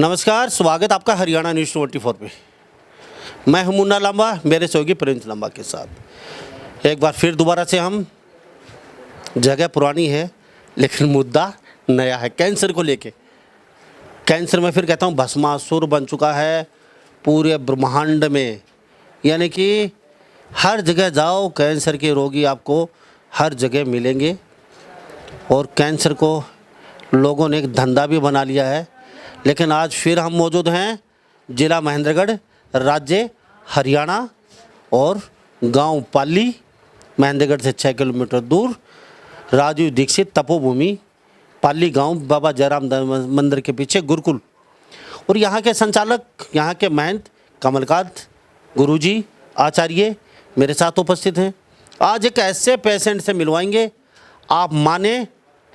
नमस्कार, स्वागत आपका हरियाणा न्यूज़ 24 पे। मैं हूं मुन्ना लांबा, मेरे सहयोगी प्रिंस लांबा के साथ एक बार फिर दोबारा से हम जगह पुरानी है लेकिन मुद्दा नया है कैंसर को लेके। कैंसर मैं फिर कहता हूं भस्मासुर बन चुका है पूरे ब्रह्मांड में, यानी कि हर जगह जाओ कैंसर के रोगी आपको हर जगह मिलेंगे और कैंसर को लोगों ने एक धंधा भी बना लिया है। लेकिन आज फिर हम मौजूद हैं जिला महेंद्रगढ़, राज्य हरियाणा और गांव पाली, महेंद्रगढ़ से 6 किलोमीटर दूर राजीव दीक्षित तपोभूमि पाली गांव, बाबा जयराम मंदिर के पीछे गुरुकुल। और यहाँ के संचालक, यहाँ के महंत कमलकांत गुरुजी आचार्य मेरे साथ उपस्थित हैं। आज एक ऐसे पेशेंट से मिलवाएंगे, आप माने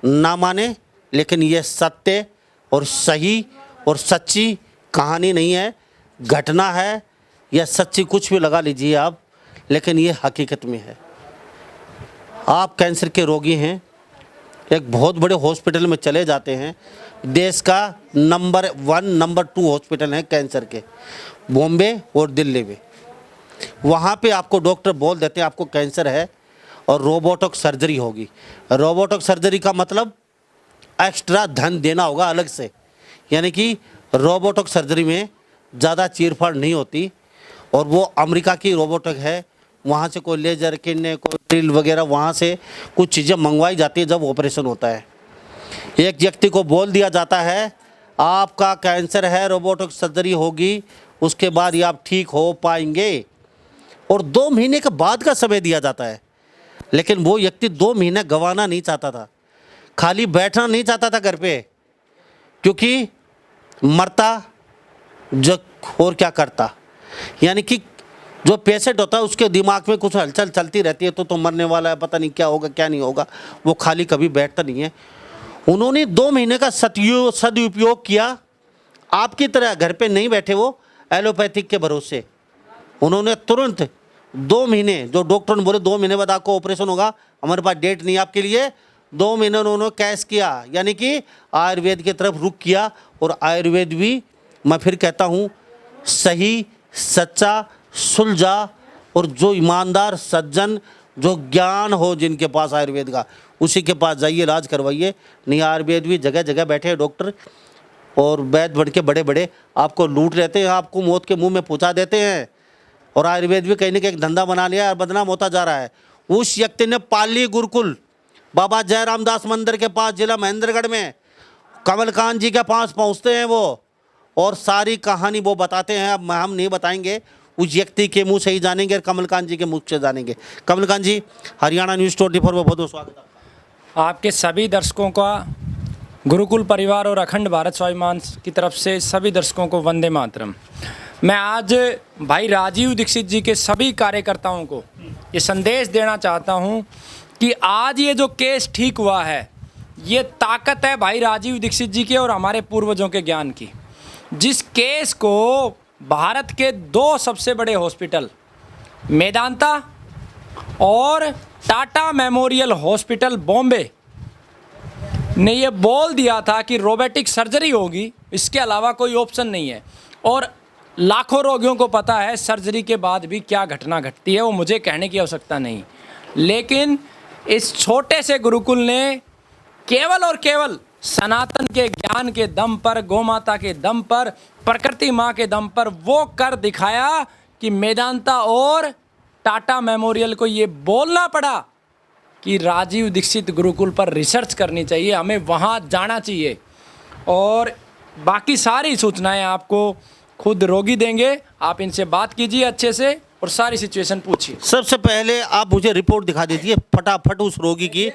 ना माने लेकिन ये सत्य और सही और सच्ची कहानी नहीं है, घटना है या सच्ची कुछ भी लगा लीजिए आप, लेकिन ये हकीकत में है। आप कैंसर के रोगी हैं, एक बहुत बड़े हॉस्पिटल में चले जाते हैं, देश का नंबर 1 नंबर 2 हॉस्पिटल है कैंसर के, बॉम्बे और दिल्ली में। वहाँ पे आपको डॉक्टर बोल देते हैं आपको कैंसर है और रोबोटिक सर्जरी होगी। रोबोटिक सर्जरी का मतलब एक्स्ट्रा धन देना होगा अलग से, यानी कि रोबोटिक सर्जरी में ज़्यादा चीरफाड़ नहीं होती और वो अमेरिका की रोबोटिक है। वहाँ से कोई लेजर किडनी कोई ड्रिल वगैरह वहाँ से कुछ चीज़ें मंगवाई जाती है जब ऑपरेशन होता है। एक व्यक्ति को बोल दिया जाता है आपका कैंसर है, रोबोटिक सर्जरी होगी, उसके बाद ही आप ठीक हो पाएंगे और 2 महीने के बाद का समय दिया जाता है। लेकिन वो व्यक्ति 2 महीने गंवाना नहीं चाहता था, खाली बैठना नहीं चाहता था घर पे, क्योंकि मरता जग और क्या करता। यानी कि जो पेशेंट होता है उसके दिमाग में कुछ हलचल चलती रहती है, तो मरने वाला है, पता नहीं क्या होगा क्या नहीं होगा, वो खाली कभी बैठता नहीं है। उन्होंने 2 महीने का सदुपयोग किया। आपकी तरह घर पे नहीं बैठे वो एलोपैथिक के भरोसे, उन्होंने तुरंत 2 महीने, जो डॉक्टर ने बोले 2 महीने बाद आपको ऑपरेशन होगा, हमारे पास डेट नहीं आपके लिए, 2 महीने उन्होंने कैश किया, यानी कि आयुर्वेद की तरफ रुख किया। और आयुर्वेद भी मैं फिर कहता हूँ सही, सच्चा, सुलझा और जो ईमानदार सज्जन, जो ज्ञान हो जिनके पास आयुर्वेद का, उसी के पास जाइए, इलाज करवाइए। नहीं आयुर्वेद भी जगह जगह बैठे हैं डॉक्टर और वैद्य बन के बड़े बड़े आपको लूट लेते हैं, आपको मौत के मुंह में पहुँचा देते हैं। और आयुर्वेद भी कहीं ना कहीं एक धंधा बना लिया और बदनाम होता जा रहा है। उस व्यक्ति ने पाली गुरुकुल बाबा जयराम दास मंदिर के पास जिला महेंद्रगढ़ में कमलकांत जी के पास पहुंचते हैं वो, और सारी कहानी वो बताते हैं। अब हम नहीं बताएंगे, उस व्यक्ति के मुंह से ही जानेंगे और कमलकांत जी के मुंह से जानेंगे। कमलकांत जी, हरियाणा न्यूज़ 24 में बहुत बहुत स्वागत है आपके सभी दर्शकों का, गुरुकुल परिवार और अखंड भारत स्वाभिमान की तरफ से सभी दर्शकों को वंदे मातरम। मैं आज भाई राजीव दीक्षित जी के सभी कार्यकर्ताओं को ये संदेश देना चाहता हूँ कि आज ये जो केस ठीक हुआ है, ये ताकत है भाई राजीव दीक्षित जी के और हमारे पूर्वजों के ज्ञान की। जिस केस को भारत के 2 सबसे बड़े हॉस्पिटल मेदांता और टाटा मेमोरियल हॉस्पिटल बॉम्बे ने ये बोल दिया था कि रोबोटिक सर्जरी होगी, इसके अलावा कोई ऑप्शन नहीं है। और लाखों रोगियों को पता है सर्जरी के बाद भी क्या घटना घटती है, वो मुझे कहने की आवश्यकता नहीं। लेकिन इस छोटे से गुरुकुल ने केवल और केवल सनातन के ज्ञान के दम पर, गौमाता के दम पर, प्रकृति माँ के दम पर वो कर दिखाया कि मेदांता और टाटा मेमोरियल को ये बोलना पड़ा कि राजीव दीक्षित गुरुकुल पर रिसर्च करनी चाहिए, हमें वहाँ जाना चाहिए। और बाकी सारी सूचनाएं आपको खुद रोगी देंगे, आप इनसे बात कीजिए अच्छे से और सारी सिचुएशन पूछिए। सबसे पहले आप मुझे रिपोर्ट दिखा दीजिए फटाफट उस रोगी की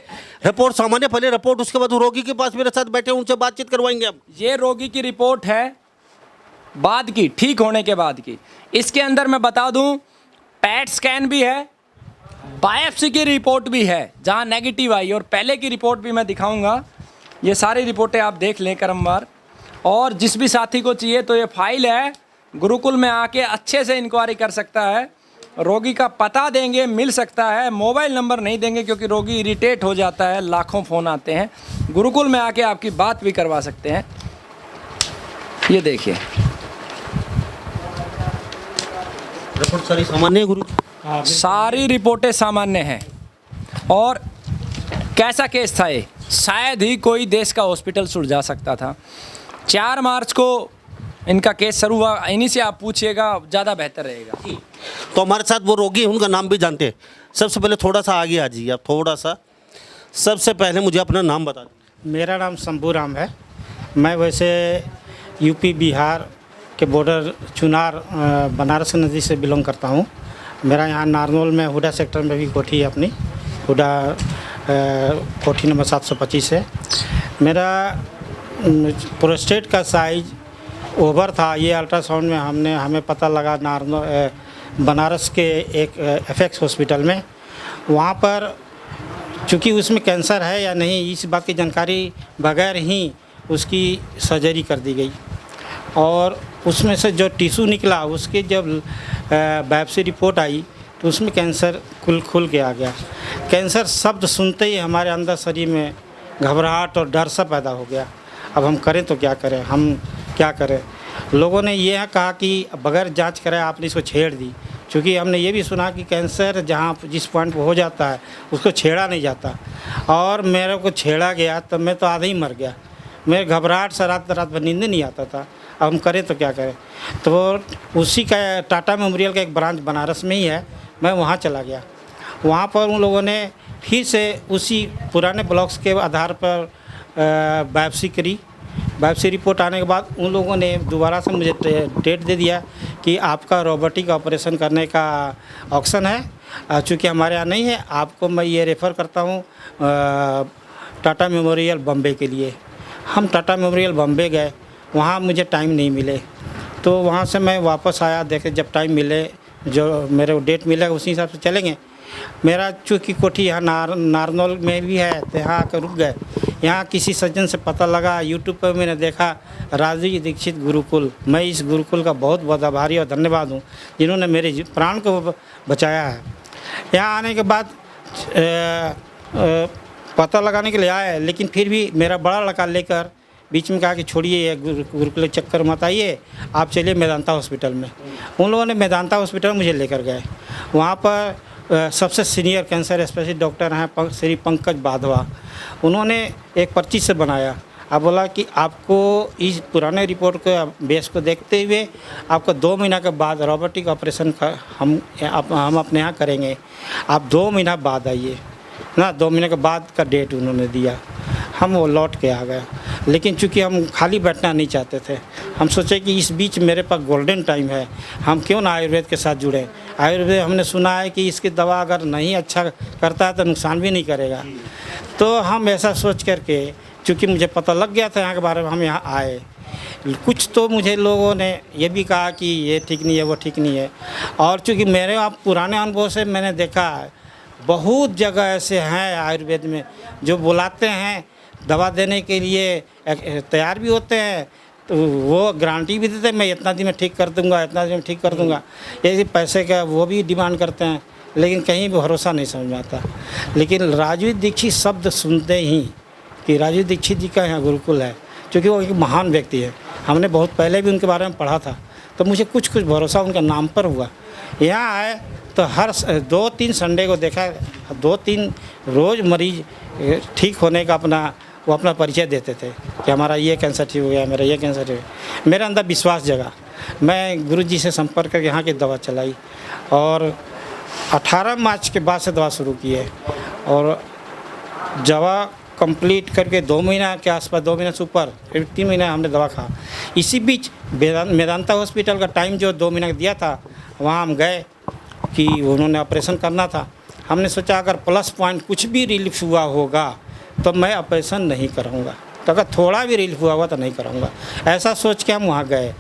रिपोर्ट, सामान्य पहले रिपोर्ट, उसके बाद रोगी के पास मेरे साथ बैठे उनसे बातचीत करवाएंगे आप। ये रोगी की रिपोर्ट है बाद की, ठीक होने के बाद की। इसके अंदर मैं बता दूं पैट स्कैन भी है, बायोप्सी की रिपोर्ट भी है जहां नेगेटिव आई, और पहले की रिपोर्ट भी मैं दिखाऊंगा। ये सारी रिपोर्टें आप देख लें क्रमवार। और जिस भी साथी को चाहिए तो ये फाइल है, गुरुकुल में आके अच्छे से इंक्वायरी कर सकता है, रोगी का पता देंगे, मिल सकता है। मोबाइल नंबर नहीं देंगे क्योंकि रोगी इरिटेट हो जाता है, लाखों फ़ोन आते हैं। गुरुकुल में आके आपकी बात भी करवा सकते हैं। ये देखिए रिपोर्ट सारी सामान्य है गुरु जी? सारी रिपोर्टें सामान्य हैं। और कैसा केस था ये, शायद ही कोई देश का हॉस्पिटल सुलझा सकता था। 4 मार्च को इनका केस शुरू हुआ, इन्हीं से आप पूछिएगा, ज़्यादा बेहतर रहेगा। तो हमारे साथ वो रोगी हैं, उनका नाम भी जानते हैं। सबसे पहले थोड़ा सा आगे आ जाइए आप, थोड़ा सा। सबसे पहले मुझे अपना नाम बता दीजिए। मेरा नाम शंभू राम है। मैं वैसे यूपी बिहार के बॉर्डर चुनार बनारस नदी से बिलोंग करता हूँ। मेरा यहाँ नारनौल में हुडा सेक्टर में भी कोठी है अपनी, हुडा कोठी नंबर 725 है। मेरा प्रोस्टेट का साइज ओवर था। ये अल्ट्रासाउंड में हमें पता लगा बनारस के एक एफएक्स हॉस्पिटल में। वहाँ पर चूँकि उसमें कैंसर है या नहीं इस बात की जानकारी बगैर ही उसकी सर्जरी कर दी गई। और उसमें से जो टिश्यू निकला उसकी जब बायोप्सी रिपोर्ट आई तो उसमें कैंसर खुल के आ गया। कैंसर शब्द सुनते ही हमारे अंदर शरीर में घबराहट और डर सा पैदा हो गया। अब हम करें तो क्या करें, हम क्या करें। लोगों ने यह कहा कि बगैर जांच कराए आपने इसको छेड़ दी, क्योंकि हमने ये भी सुना कि कैंसर जहाँ जिस पॉइंट पर हो जाता है उसको छेड़ा नहीं जाता। और मेरे को छेड़ा गया तो मैं तो आधा ही मर गया। मेरे घबराहट से रात भर नींद नहीं आता था। अब हम करें तो क्या करें। तो उसी का टाटा मेमोरियल का एक ब्रांच बनारस में ही है, मैं वहाँ चला गया। वहाँ पर उन लोगों ने फिर से उसी पुराने ब्लॉक्स के आधार पर बायोप्सी करी। बायोप्सी रिपोर्ट आने के बाद उन लोगों ने दोबारा से मुझे डेट दे दिया कि आपका रोबोटिक ऑपरेशन करने का ऑप्शन है। चूँकि हमारे यहाँ नहीं है, आपको मैं ये रेफ़र करता हूँ टाटा मेमोरियल बम्बे के लिए। हम टाटा मेमोरियल बम्बे गए, वहाँ मुझे टाइम नहीं मिले, तो वहाँ से मैं वापस आया। देखे जब टाइम मिले, जो मेरे को डेट मिलेगा उसी हिसाब से चलेंगे। मेरा चूँकि कोठी यहाँ नारनौल में भी है, तो यहाँ आकर रुक गए। यहाँ किसी सज्जन से पता लगा, यूट्यूब पर मैंने देखा राजीव दीक्षित गुरुकुल। मैं इस गुरुकुल का बहुत बहुत आभारी और धन्यवाद हूँ जिन्होंने मेरे प्राण को बचाया है। यहाँ आने के बाद पता लगाने के लिए आए, लेकिन फिर भी मेरा बड़ा लड़का लेकर बीच में कहा कि छोड़िए ये गुरुकुल चक्कर मत आइए, आप चलिए मेदांता हॉस्पिटल में। उन लोगों ने मेदांता हॉस्पिटल मुझे लेकर गए। वहाँ पर सबसे सीनियर कैंसर स्पेशलिस्ट डॉक्टर हैं श्री पंकज बाधवा। उन्होंने एक पर्ची से बनाया। अब बोला कि आपको इस पुराने रिपोर्ट को बेस को देखते हुए आपको 2 महीना के बाद रोबोटिक ऑपरेशन का हम अपने यहाँ करेंगे, आप 2 महीना बाद आइए ना। 2 महीने के बाद का डेट उन्होंने दिया। हम वो लौट के आ गए, लेकिन चूंकि हम खाली बैठना नहीं चाहते थे, हम सोचे कि इस बीच मेरे पास गोल्डन टाइम है, हम क्यों ना आयुर्वेद के साथ जुड़ें। आयुर्वेद हमने सुना है कि इसकी दवा अगर नहीं अच्छा करता है तो नुकसान भी नहीं करेगा। तो हम ऐसा सोच करके, चूँकि मुझे पता लग गया था यहाँ के बारे में, हम यहाँ आए। कुछ तो मुझे लोगों ने ये भी कहा कि ये ठीक नहीं है, वो ठीक नहीं है। और चूँकि मेरे आप पुराने अनुभव से मैंने देखा है, बहुत जगह ऐसे हैं आयुर्वेद में जो बुलाते हैं दवा देने के लिए, तैयार भी होते हैं, तो वो गारंटी भी देते हैं मैं इतना दिन में ठीक कर दूंगा, इतना दिन में ठीक कर दूंगा। ये पैसे का वो भी डिमांड करते हैं, लेकिन कहीं भी भरोसा नहीं समझ में आता। लेकिन राजीव दीक्षित शब्द सुनते ही कि राजीव दीक्षित जी का यहाँ गुरुकुल है, क्योंकि वो एक महान व्यक्ति है, हमने बहुत पहले भी उनके बारे में पढ़ा था, तो मुझे कुछ भरोसा उनका नाम पर हुआ। यहाँ आए तो हर 2-3 संडे को देखा, 2-3 रोज़ मरीज ठीक होने का अपना परिचय देते थे कि हमारा ये कैंसर ठीक हो गया, मेरा ये कैंसर ठीक हो गया। मेरे अंदर विश्वास जगा। मैं गुरुजी से संपर्क करके यहाँ की दवा चलाई और 18 मार्च के बाद से दवा शुरू की है। और दवा कंप्लीट करके 2 महीना के आसपास, 2 महीने से ऊपर, फिर 3 महीने हमने दवा खा। इसी बीच मेदांता हॉस्पिटल का टाइम जो 2 महीना दिया था, वहाँ हम गए कि उन्होंने ऑपरेशन करना था। हमने सोचा अगर प्लस पॉइंट कुछ भी रिलीफ हुआ होगा तो मैं ऑपरेशन नहीं कराऊंगा, तो अगर थोड़ा भी रिलीफ हुआ तो नहीं कराऊंगा। ऐसा सोच के हम वहाँ गए।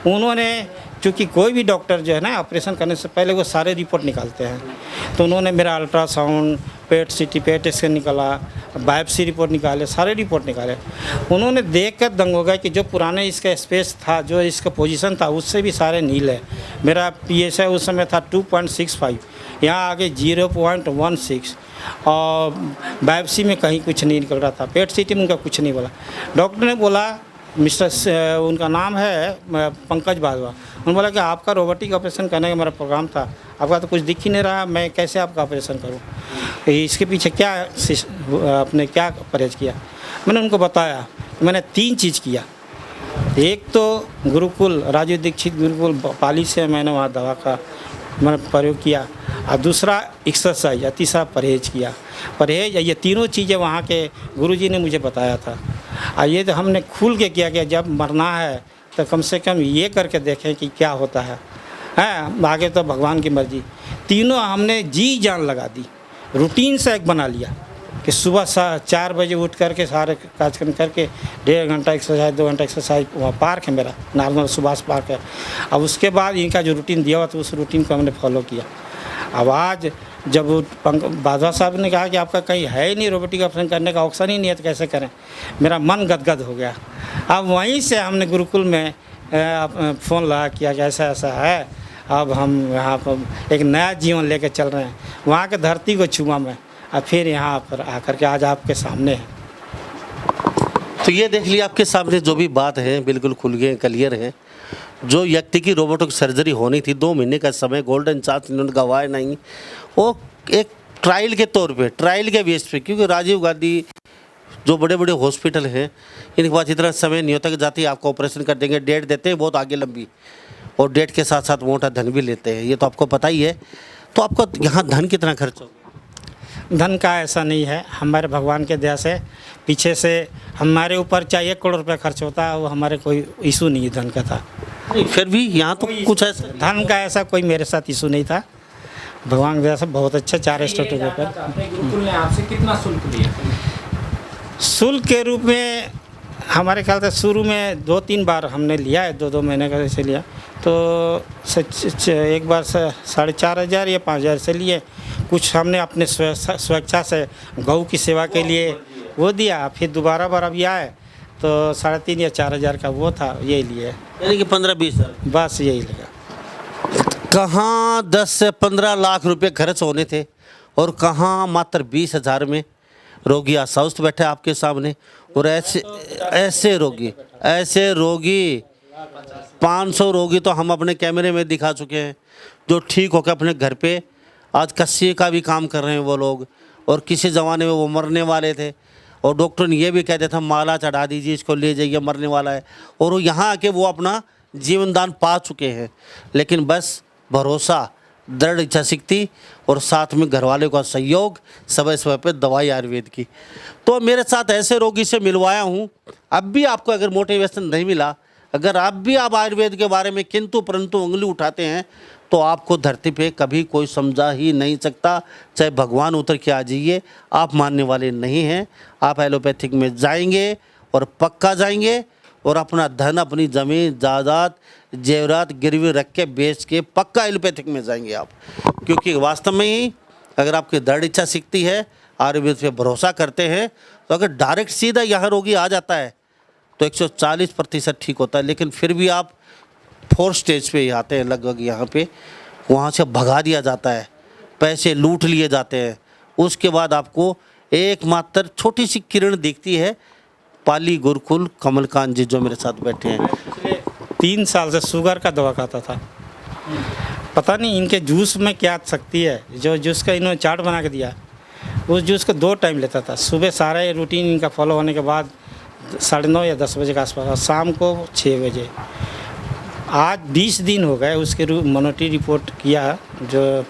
उन्होंने, चूँकि कोई भी डॉक्टर जो है ना ऑपरेशन करने से पहले वो सारे रिपोर्ट निकालते हैं, तो उन्होंने मेरा अल्ट्रासाउंड, पेट सीटी, पेट स्कैन निकाला, बायोप्सी रिपोर्ट निकाले, सारे रिपोर्ट निकाले। उन्होंने देख कर दंग हो गए कि जो पुराने इसका स्पेस था, जो इसका पोजीशन था, उससे भी सारे नील है। मेरा PSI उस समय था 2.65, यहाँ आगे 0.16, और बायोप्सी में कहीं कुछ नहीं निकल रहा था, पेट सीटी में उनका कुछ नहीं बोला। डॉक्टर ने बोला उनका नाम है पंकज बाजवा। उन्होंने बोला कि आपका रोबोटिक ऑपरेशन करने का मेरा प्रोग्राम था, आपका तो कुछ दिख ही नहीं रहा, मैं कैसे आपका ऑपरेशन करूं, इसके पीछे क्या आपने क्या परहेज किया। मैंने उनको बताया, मैंने 3 चीज़ किया। एक तो गुरुकुल राजीव दीक्षित गुरुकुल पाली से मैंने वहाँ दवा का मैंने प्रयोग किया, और दूसरा एक्सरसाइज, और तीसरा परहेज किया। परहेज ये तीनों चीज़ें वहाँ के गुरुजी ने मुझे बताया था। और ये तो हमने खुल के किया कि जब मरना है तो कम से कम ये करके देखें कि क्या होता है, आगे तो भगवान की मर्जी। तीनों हमने जी जान लगा दी, रूटीन से एक बना लिया कि सुबह 4 बजे उठ करके सारे कार्यक्रम करके 1.5 घंटा एक्सरसाइज, 2 घंटा एक्सरसाइज। वहाँ पार्क है मेरा, नॉर्मल सुभाष पार्क है। अब उसके बाद इनका जो रूटीन दिया हुआ था उस रूटीन को हमने फॉलो किया। अब आज जब बाजवा साहब ने कहा कि आपका कहीं है ही नहीं रोबोटिक ऑपरेशन करने का ऑप्शन ही नहीं है तो कैसे करें, मेरा मन गदगद हो गया। अब वहीं से हमने गुरुकुल में फ़ोन लगा किया कि ऐसा ऐसा है, अब हम यहाँ पर एक नया जीवन लेकर चल रहे हैं। वहाँ के धरती को छुआ मैं, और फिर यहाँ पर आकर के आज आपके सामने है। तो ये देख लिया आपके सामने जो भी बात है बिल्कुल खुल गए, क्लियर है। जो व्यक्ति की रोबोटिक सर्जरी होनी थी, 2 महीने का समय, गोल्डन चांस इन्होंने गंवाया नहीं, वो एक ट्रायल के तौर पे, ट्रायल के बेस पे, क्योंकि राजीव गांधी जो बड़े बड़े हॉस्पिटल हैं इनके पास इतना समय नहीं होता कि जाते ही आपको ऑपरेशन कर देंगे, डेट देते हैं बहुत आगे लंबी, और डेट के साथ साथ मोटा धन भी लेते हैं, ये तो आपको पता ही है। तो आपका यहाँ धन कितना खर्च होगा? धन का ऐसा नहीं है, हमारे भगवान के दया से पीछे से हमारे ऊपर चाहे 1 करोड़ रुपया खर्च होता है, वो हमारे कोई इशू नहीं धन का था। नहीं, फिर भी यहाँ तो कुछ ऐसा धन का ऐसा कोई मेरे साथ इशू नहीं था, भगवान की दया से बहुत अच्छा 4 स्टेट के ऊपर। गुरुकुल ने आपसे कितना शुल्क लिया? शुल्क के रूप में हमारे ख्याल से शुरू में 2-3 बार हमने लिया है, 2-2 महीने का ऐसे लिया, तो एक बार से 4,500 या 5,000 से लिए। कुछ हमने अपने स्वेच्छा से गौ की सेवा के लिए वो दिया, फिर दोबारा बार अभी आए तो 3,500 या 4,000 का वो था, यही लिए। यानी कि 15-20 हज़ार बस यही लगा। कहाँ 10 से 15 लाख रुपए खर्च होने थे, और कहाँ मात्र 20,000 में रोगी अस्वस्थ बैठे आपके सामने। और ऐसे रोगी 500 रोगी तो हम अपने कैमरे में दिखा चुके हैं, जो ठीक होकर अपने घर पे आज कस्सी का भी काम कर रहे हैं वो लोग, और किसी ज़माने में वो मरने वाले थे, और डॉक्टर ने ये भी कहते थे माला चढ़ा दीजिए, इसको ले जाइए, मरने वाला है, और वो यहाँ आके वो अपना जीवन दान पा चुके हैं। लेकिन बस भरोसा, दृढ़ इच्छा शक्ति और साथ में घर वाले का सहयोग, समय समय पे दवाई आयुर्वेद की। तो मेरे साथ ऐसे रोगी से मिलवाया हूँ। अब भी आपको अगर मोटिवेशन नहीं मिला, अगर आप आयुर्वेद के बारे में किंतु परंतु उंगली उठाते हैं, तो आपको धरती पे कभी कोई समझा ही नहीं सकता। चाहे भगवान उतर के आ जाइए, आप मानने वाले नहीं हैं। आप एलोपैथिक में जाएंगे और पक्का जाएंगे, और अपना धन, अपनी ज़मीन जायदाद जेवरात गिरवी रख के बेच के पक्का एलोपैथिक में जाएंगे आप। क्योंकि वास्तव में ही अगर आपकी दृढ़ इच्छा सीखती है, आयुर्वेद पे भरोसा करते हैं, तो अगर डायरेक्ट सीधा यहाँ रोगी आ जाता है तो 140% ठीक होता है। लेकिन फिर भी आप 4 स्टेज पे ही आते हैं लगभग यहाँ पे, वहाँ से भगा दिया जाता है, पैसे लूट लिए जाते हैं। उसके बाद आपको एकमात्र छोटी सी किरण दिखती है, पाली गुरुकुल कमलकांत जी जो मेरे साथ बैठे हैं। 3 साल से शुगर का दवा खाता था, पता नहीं इनके जूस में क्या शक्ति है, जो जूस का इन्होंने चार्ट बना के दिया, उस जूस को 2 टाइम लेता था। सुबह सारा ये रूटीन इनका फॉलो होने के बाद 9:30 या 10 बजे के आसपास, और शाम को 6 बजे। आज 20 दिन हो गए उसके मोनोटी रिपोर्ट किया, जो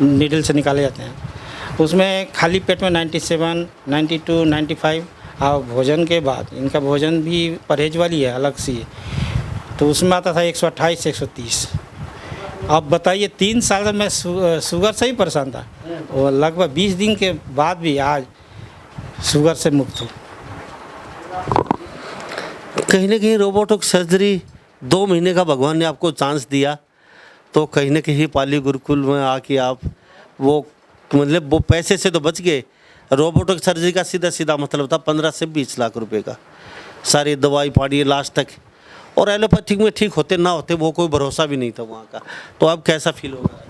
नीडल से निकाले जाते हैं, उसमें खाली पेट में 97, 92, 95, और भोजन के बाद इनका भोजन भी परहेज वाली है अलग सी, तो उसमें आता था 128, 130। अब बताइए 3 साल से मैं शुगर से ही परेशान था, और लगभग 20 दिन के बाद भी आज शुगर से मुक्त हूँ। कहीं ना कहीं रोबोटिक सर्जरी 2 महीने का भगवान ने आपको चांस दिया, तो कहीं ना कहीं पाली गुरुकुल में आके आप वो मतलब वो पैसे से तो बच गए। रोबोटिक सर्जरी का सीधा मतलब था 15 से 20 लाख रुपए का, सारी दवाई पानी लास्ट तक, और एलोपैथिक में ठीक होते ना होते वो कोई भरोसा भी नहीं था वहाँ का। तो अब कैसा फील होगा?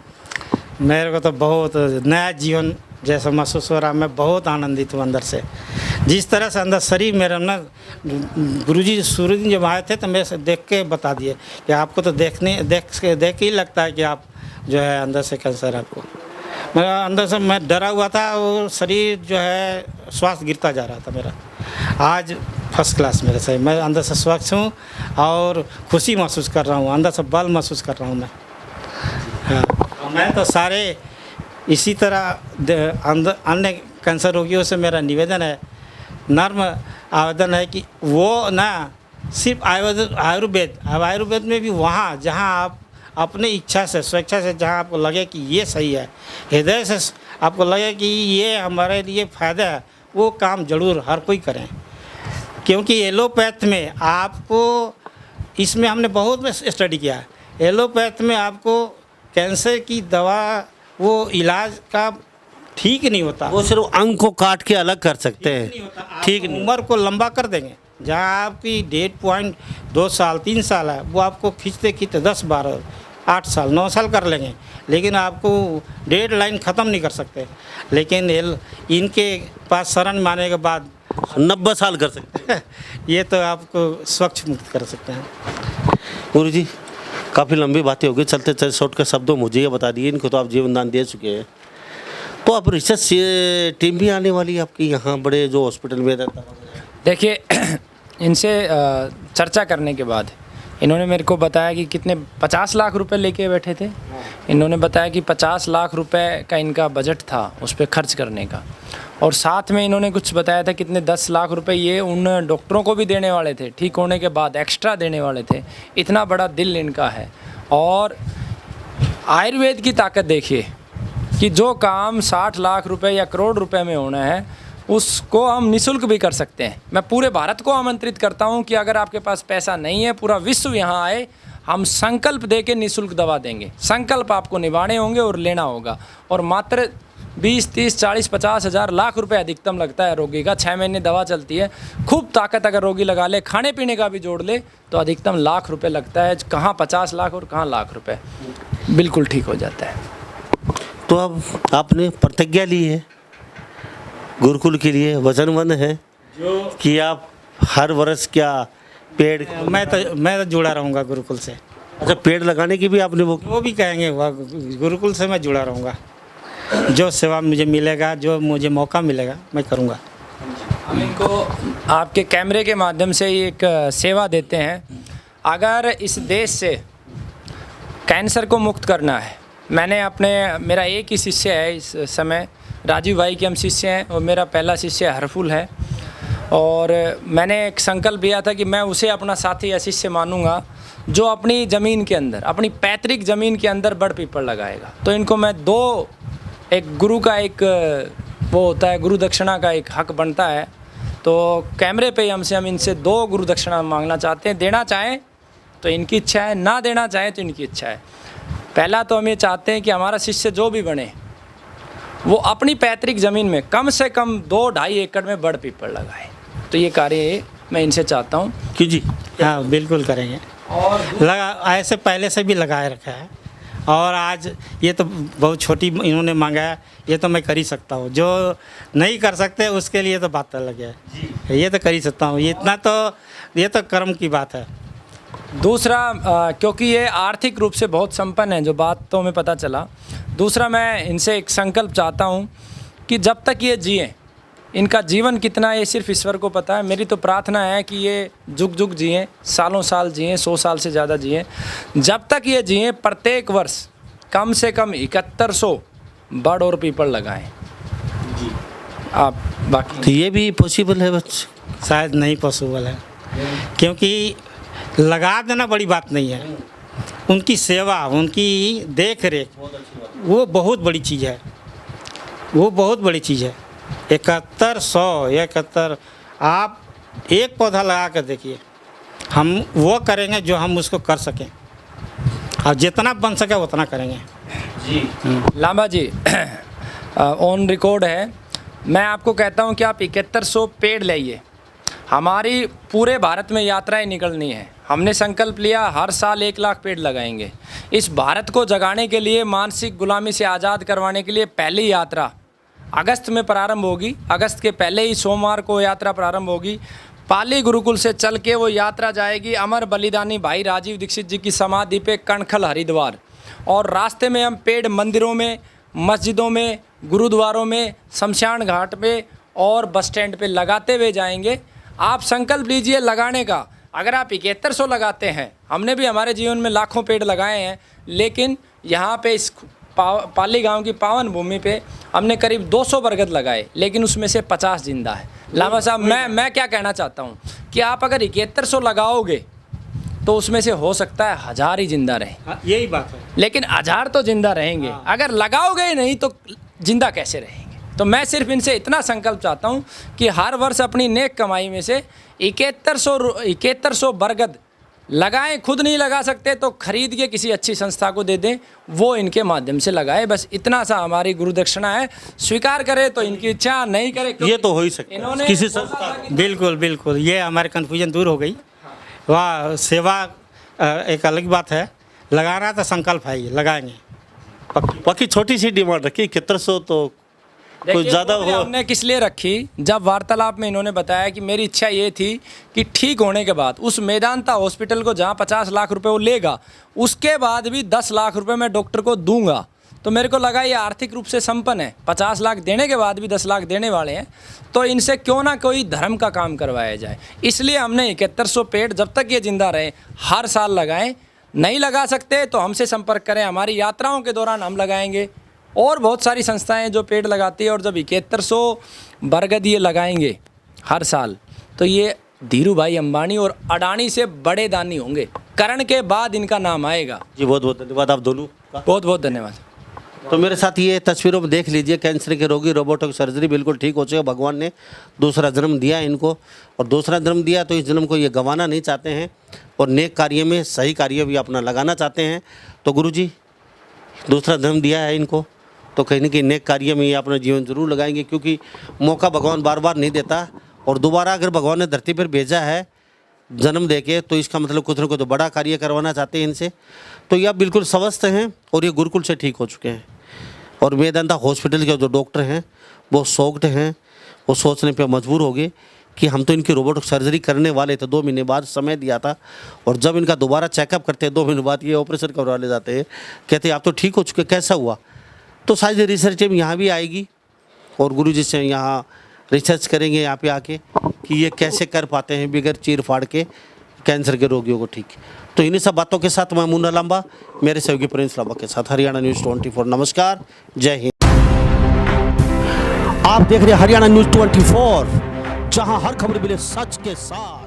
मेरे को तो बहुत नया जीवन जैसा महसूस हो रहा, मैं बहुत आनंदित हूँ अंदर से। जिस तरह से अंदर शरीर मेरा ना, गुरुजी सूरज जब आए थे तो मेरे से देख के बता दिए कि आपको तो देख के ही लगता है कि आप जो है अंदर से कैंसर है आपको। मेरा अंदर से मैं डरा हुआ था, वो शरीर जो है श्वास गिरता जा रहा था मेरा। आज फर्स्ट क्लास मेरे से, मैं अंदर से स्वच्छ हूँ और खुशी महसूस कर रहा हूँ, अंदर से बल महसूस कर रहा हूँ मैं। हाँ, मैं तो सारे इसी तरह अन्य कैंसर रोगियों से मेरा निवेदन है, नर्म आवेदन है कि वो ना सिर्फ आयुर्वेद में भी वहाँ जहाँ आप अपनी इच्छा से स्वेच्छा से, जहाँ आपको लगे कि ये सही है, हृदय से आपको लगे कि ये हमारे लिए फ़ायदा है, वो काम ज़रूर हर कोई करें। क्योंकि एलोपैथ में आपको, इसमें हमने बहुत स्टडी किया है, एलोपैथ में आपको कैंसर की दवा वो इलाज का ठीक नहीं होता। वो सिर्फ अंग को काट के अलग कर सकते हैं, ठीक नहीं। उम्र को लंबा कर देंगे। जहाँ आपकी डेट पॉइंट 2 साल 3 साल है, वो आपको खींचते खींचते 10 12 8 साल 9 साल कर लेंगे, लेकिन आपको डेड लाइन ख़त्म नहीं कर सकते। लेकिन इनके पास शरण माने के बाद 90 साल कर सकते हैं। ये तो आपको स्वच्छ मुक्त कर सकते हैं। गुरु जी, काफ़ी लंबी बातें हो गई, चलते चलते शॉर्ट के शब्दों मुझे ये बता दिए, इनको तो आप जीवन दान दे चुके हैं। तो अब रिसर्च टीम भी आने वाली है आपकी यहाँ बड़े जो हॉस्पिटल में रहता है? देखिए, इनसे चर्चा करने के बाद इन्होंने मेरे को बताया कि कितने 50 लाख रुपए लेके बैठे थे। इन्होंने बताया कि 50 लाख रुपए का इनका बजट था उस पर खर्च करने का, और साथ में इन्होंने कुछ बताया था कितने 10 लाख रुपए ये उन डॉक्टरों को भी देने वाले थे, ठीक होने के बाद एक्स्ट्रा देने वाले थे। इतना बड़ा दिल इनका है। और आयुर्वेद की ताकत देखिए कि जो काम 60 लाख रुपए या करोड़ रुपए में होना है, उसको हम निःशुल्क भी कर सकते हैं। मैं पूरे भारत को आमंत्रित करता हूं कि अगर आपके पास पैसा नहीं है, पूरा विश्व यहाँ आए, हम संकल्प दे के निःशुल्क दवा देंगे। संकल्प आपको निभाने होंगे और लेना होगा। और मात्र 20 30 40 50 हज़ार लाख रुपए अधिकतम लगता है रोगी का। 6 महीने दवा चलती है। खूब ताकत अगर रोगी लगा ले, खाने पीने का भी जोड़ ले, तो अधिकतम लाख रुपए लगता है। कहाँ 50 लाख और कहाँ लाख रुपए, बिल्कुल ठीक हो जाता है। तो अब आपने प्रतिज्ञा ली है, गुरुकुल के लिए वचनबद्ध है कि आप हर वर्ष क्या पेड़, मैं तो जुड़ा रहूँगा गुरुकुल से। अच्छा, पेड़ लगाने की भी आपने वो भी कहेंगे, गुरुकुल से मैं जुड़ा रहूँगा। जो सेवा मुझे मिलेगा, जो मुझे मौका मिलेगा, मैं करूँगा। हम इनको आपके कैमरे के माध्यम से एक सेवा देते हैं। अगर इस देश से कैंसर को मुक्त करना है, मेरा एक ही शिष्य है इस समय, राजीव भाई के हम शिष्य हैं, और मेरा पहला शिष्य हरफुल है। और मैंने एक संकल्प लिया था कि मैं उसे अपना साथी या शिष्य मानूंगा जो अपनी ज़मीन के अंदर, अपनी पैतृक ज़मीन के अंदर बड़ पीपल लगाएगा। तो इनको मैं एक गुरु का एक वो होता है, गुरु दक्षिणा का एक हक बनता है। तो कैमरे पे हम इनसे 2 गुरु दक्षिणा मांगना चाहते हैं। देना चाहें तो इनकी इच्छा है, ना देना चाहें तो इनकी इच्छा है। पहला तो हम ये चाहते हैं कि हमारा शिष्य जो भी बने, वो अपनी पैतृक ज़मीन में कम से कम 2-2.5 एकड़ में बड़ पीपल लगाए। तो ये कार्य मैं इनसे चाहता हूँ। क्यों जी? हाँ, बिल्कुल करेंगे। और ऐसे पहले से भी लगाए रखा है, और आज ये तो बहुत छोटी इन्होंने मांगा है, ये तो मैं कर ही सकता हूँ। जो नहीं कर सकते उसके लिए तो बात अलग है, ये तो कर ही सकता हूँ। ये तो कर्म की बात है। दूसरा, क्योंकि ये आर्थिक रूप से बहुत संपन्न है, जो बात तो हमें पता चला। दूसरा, मैं इनसे एक संकल्प चाहता हूँ कि जब तक ये जिए, इनका जीवन कितना है ये सिर्फ ईश्वर को पता है। मेरी तो प्रार्थना है कि ये जुग जुग जिए, सालों साल जिए, 100 साल से ज़्यादा जिए। जब तक ये जिए, प्रत्येक वर्ष कम से कम 7100 बड़ और पीपल लगाएं जी। आप बाकी तो ये भी पॉसिबल है बच्चे? शायद नहीं पॉसिबल है, क्योंकि लगा देना बड़ी बात नहीं है। उनकी सेवा, उनकी देख रेख, वो बहुत बड़ी चीज़ है। वो बहुत बड़ी चीज़ है। 7100 आप एक पौधा लगा कर देखिए। हम वो करेंगे जो हम उसको कर सकें, और जितना बन सके उतना करेंगे जी। लांबा जी, ऑन रिकॉर्ड है। मैं आपको कहता हूँ कि आप 7100 पेड़ लाइए। हमारी पूरे भारत में यात्राएं निकलनी है। हमने संकल्प लिया हर साल 1 लाख पेड़ लगाएंगे। इस भारत को जगाने के लिए, मानसिक गुलामी से आज़ाद करवाने के लिए पहली यात्रा अगस्त में प्रारंभ होगी। अगस्त के पहले ही सोमवार को यात्रा प्रारंभ होगी। पाली गुरुकुल से चल के वो यात्रा जाएगी अमर बलिदानी भाई राजीव दीक्षित जी की समाधि पे कणखल हरिद्वार, और रास्ते में हम पेड़ मंदिरों में, मस्जिदों में, गुरुद्वारों में, शमशान घाट पे और बस स्टैंड पे लगाते हुए जाएंगे। आप संकल्प लीजिए लगाने का। अगर आप 7100 लगाते हैं, हमने भी हमारे जीवन में लाखों पेड़ लगाए हैं, लेकिन यहाँ पे इस पाली गांव की पावन भूमि पे हमने करीब 200 बरगद लगाए, लेकिन उसमें से 50 जिंदा है। लामा साहब, मैं क्या कहना चाहता हूँ कि आप अगर 7100 लगाओगे तो उसमें से हो सकता है 1000 ही जिंदा रहे। यही बात है। लेकिन 1000 तो जिंदा रहेंगे, अगर लगाओगे ही नहीं तो जिंदा कैसे रहेंगे। तो मैं सिर्फ इनसे इतना संकल्प चाहता हूँ कि हर वर्ष अपनी नेक कमाई में से 7100 बरगद लगाएं। खुद नहीं लगा सकते तो खरीद के किसी अच्छी संस्था को दे दें, वो इनके माध्यम से लगाए। बस इतना सा हमारी गुरुदक्षिणा है। स्वीकार करे तो इनकी इच्छा, नहीं करे ये तो हो ही सकता है इन्होंने किसी संस्था। बिल्कुल बिल्कुल, ये हमारे कन्फ्यूजन दूर हो गई। वाह, सेवा एक अलग बात है, लगाना तो संकल्प है, ही लगाएंगे पक्की। बाकी छोटी सी डिमांड रखी 7100 तो कुछ ज़्यादा हो। हमने किस लिए रखी, जब वार्तालाप में इन्होंने बताया कि मेरी इच्छा ये थी कि ठीक होने के बाद उस मेदांता हॉस्पिटल को जहाँ 50 लाख रुपए वो लेगा, उसके बाद भी 10 लाख रुपए मैं डॉक्टर को दूंगा। तो मेरे को लगा ये आर्थिक रूप से संपन्न है, 50 लाख देने के बाद भी 10 लाख देने वाले हैं, तो इनसे क्यों ना कोई धर्म का काम करवाया जाए। इसलिए हमने 7100 पेड़ जब तक ये जिंदा रहे हर साल लगाएं। नहीं लगा सकते तो हमसे संपर्क करें, हमारी यात्राओं के दौरान हम लगाएंगे। और बहुत सारी संस्थाएं जो पेड़ लगाती है, और जब 7100 बरगद ये लगाएंगे हर साल, तो ये धीरू भाई अंबानी और अडानी से बड़े दानी होंगे। करण के बाद इनका नाम आएगा। जी बहुत बहुत धन्यवाद आप दोनों का। बहुत बहुत धन्यवाद। तो मेरे साथ ये तस्वीरों में देख लीजिए, कैंसर के रोगी रोबोटिक सर्जरी बिल्कुल ठीक हो चुके। भगवान ने दूसरा जन्म दिया इनको, और दूसरा जन्म दिया तो इस जन्म को ये गंवाना नहीं चाहते हैं, और नेक कार्य में, सही कार्य भी अपना लगाना चाहते हैं। तो गुरुजी, दूसरा जन्म दिया है इनको, तो कहीं ना कहीं नेक कार्य में ये अपना जीवन जरूर लगाएंगे, क्योंकि मौका भगवान बार बार नहीं देता। और दोबारा अगर भगवान ने धरती पर भेजा है जन्म देके, तो इसका मतलब कुछ ना कुछ बड़ा कार्य करवाना चाहते हैं इनसे। तो ये अब बिल्कुल स्वस्थ हैं और ये गुरुकुल से ठीक हो चुके हैं। और मेदांता हॉस्पिटल के जो डॉक्टर हैं वो शॉक्ड हैं, वो सोचने पे मजबूर हो गए कि हम तो इनकी रोबोटिक सर्जरी करने वाले थे, 2 महीने बाद समय दिया था, और जब इनका दोबारा चेकअप करते हैं 2 महीने बाद ये ऑपरेशन करवा ले जाते हैं, कहते हैं आप तो ठीक हो चुके, कैसा हुआ। तो शायद रिसर्च टीम यहाँ भी आएगी और गुरुजी से यहाँ रिसर्च करेंगे यहाँ पे आके कि ये कैसे कर पाते हैं बिगैर चीर फाड़ के कैंसर के रोगियों को ठीक। तो इन्हीं सब बातों के साथ मैं मुन्ना लांबा, मेरे सहयोगी प्रिंस लांबा के साथ हरियाणा न्यूज़ 24। नमस्कार, जय हिंद। आप देख रहे हैं हरियाणा न्यूज़ 24, जहां हर खबर मिले सच के साथ।